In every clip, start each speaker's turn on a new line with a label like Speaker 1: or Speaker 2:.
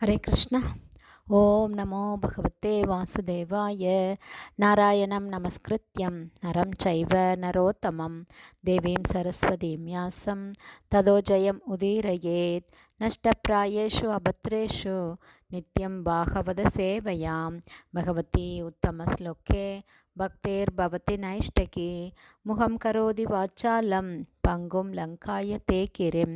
Speaker 1: ஹரே கிருஷ்ணா. ஓம் நமோ பகவத்தே வாசுதேவாய. நாராயணம் நமஸ்கிருத்யம் நரம் சைவ நரோத்தமம் தேவீம் சரஸ்வதீம் வியாசம் ததோ ஜெயம் உதீரயேத். நஷ்டப்ராயேஷு அபத்ரேஷு நித்யம் பாகவத சேவையாம் பகவதி உத்தமஸ்லோகே பக்தேர்பவதி நைஷ்டகி முகம் கரோதி வாச்சாலம் பங்கும் லங்காய தே கிரிம்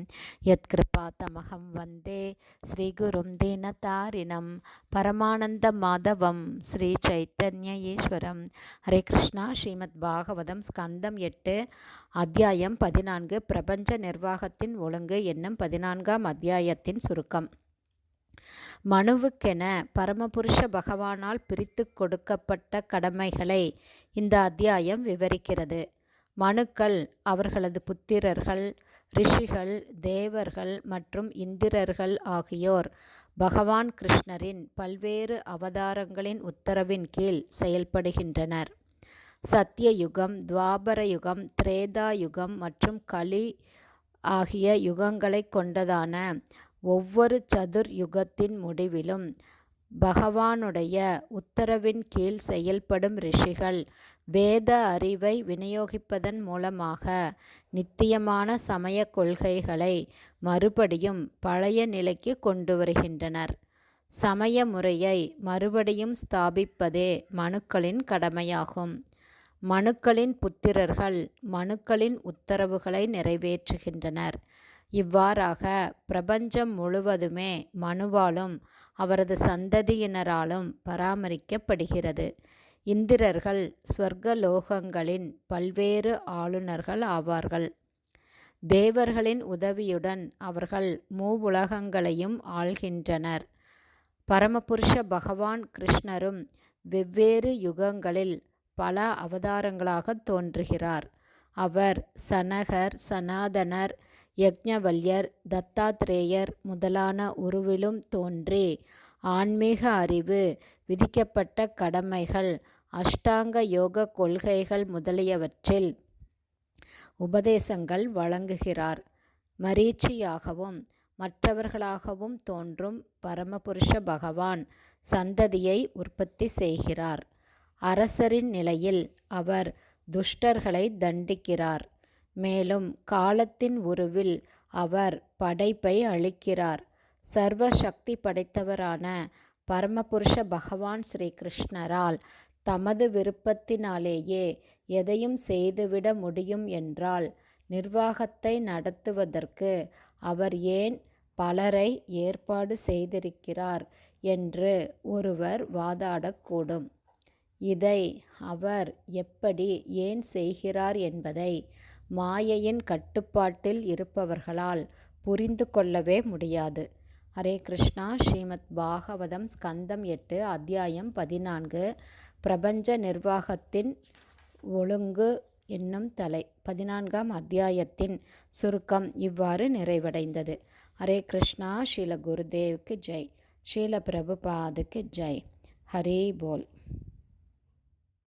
Speaker 1: யத்கிருபா தமகம் வந்தே ஸ்ரீகுரும் தீனதாரிணம் பரமானந்த மாதவம் ஸ்ரீ சைத்தன்ய ஈஸ்வரம். ஹரே கிருஷ்ணா. ஸ்ரீமத் பாகவதம் ஸ்கந்தம் 8 அத்தியாயம் 14 பிரபஞ்ச நிர்வாகத்தின் ஒழுங்கு என்னும் 14ஆம் அத்தியாயத்தின் சுருக்கம். மனுவுக்கென பரமபுருஷ பகவானால் பிரித்து கொடுக்கப்பட்ட கடமைகளை இந்த அத்தியாயம் விவரிக்கிறது. மனுக்கள், அவர்களது புத்திரர்கள், ரிஷிகள், தேவர்கள் மற்றும் இந்திரர்கள் ஆகியோர் பகவான் கிருஷ்ணரின் பல்வேறு அவதாரங்களின் உத்தரவின் கீழ் செயல்படுகின்றனர். சத்திய யுகம், துவாபர யுகம், திரேதா யுகம் மற்றும் கலி ஆகிய யுகங்களை கொண்டதான ஒவ்வொரு சதுர் யுகத்தின் முடிவிலும் பகவானுடைய உத்தரவின் கீழ் செயல்படும் ரிஷிகள் வேத அறிவை விநியோகிப்பதன் மூலமாக நித்தியமான சமய கொள்கைகளை மறுபடியும் பழைய நிலைக்கு கொண்டு வருகின்றனர். சமய முறையை மறுபடியும் ஸ்தாபிப்பதே மனுக்களின் கடமையாகும். மனுக்களின் புத்திரர்கள் மனுக்களின் உத்தரவுகளை நிறைவேற்றுகின்றனர். இவ்வாறாக பிரபஞ்சம் முழுவதுமே மனுவாலும் அவரது சந்ததியினராலும் பராமரிக்கப்படுகிறது. இந்திரர்கள் ஸ்வர்கலோகங்களின் பல்வேறு ஆளுநர்கள் ஆவார்கள். தேவர்களின் உதவியுடன் அவர்கள் மூவுலகங்களையும் ஆள்கின்றனர். பரமபுருஷ பகவான் கிருஷ்ணரும் வெவ்வேறு யுகங்களில் பல அவதாரங்களாக தோன்றுகிறார். அவர் சனகர், சனாதனர், யக்ஞவல்யர், தத்தாத்ரேயர் முதலான உருவிலும் தோன்றி ஆன்மீக அறிவு, விதிக்கப்பட்ட கடமைகள், அஷ்டாங்க யோக கொள்கைகள் முதலியவற்றில் உபதேசங்கள் வழங்குகிறார். மரீச்சியாகவும் மற்றவர்களாகவும் தோன்றும் பரமபுருஷ பகவான் சந்ததியை உற்பத்தி செய்கிறார். அரசரின் நிலையில் அவர் துஷ்டர்களை தண்டிக்கிறார். மேலும் காலத்தின் உருவில் அவர் படைப்பை அளிக்கிறார். சர்வ சக்தி படைத்தவரான பரமபுருஷ பகவான் ஸ்ரீ கிருஷ்ணரால் தமது விருப்பத்தினாலேயே எதையும் செய்துவிட முடியும் என்றால் நிர்வாகத்தை நடத்துவதற்கு அவர் ஏன் பலரை ஏற்பாடு செய்திருக்கிறார் என்று ஒருவர் வாதாடக்கூடும். இதை அவர் எப்படி ஏன் செய்கிறார் என்பதை மாயையின் கட்டுப்பாட்டில் இருப்பவர்களால் புரிந்து கொள்ளவே முடியாது. ஹரே கிருஷ்ணா. ஸ்ரீமத் பாகவதம் ஸ்கந்தம் 8 அத்தியாயம் 14 பிரபஞ்ச நிர்வாகத்தின் ஒழுங்கு என்னும் தலை 14ஆம் அத்தியாயத்தின் சுருக்கம் இவ்வாறு நிறைவடைந்தது. ஹரே கிருஷ்ணா. ஸ்ரீல குருதேவுக்கு ஜெய். ஸ்ரீல பிரபுபாதுக்கு ஜெய். ஹரி போல்.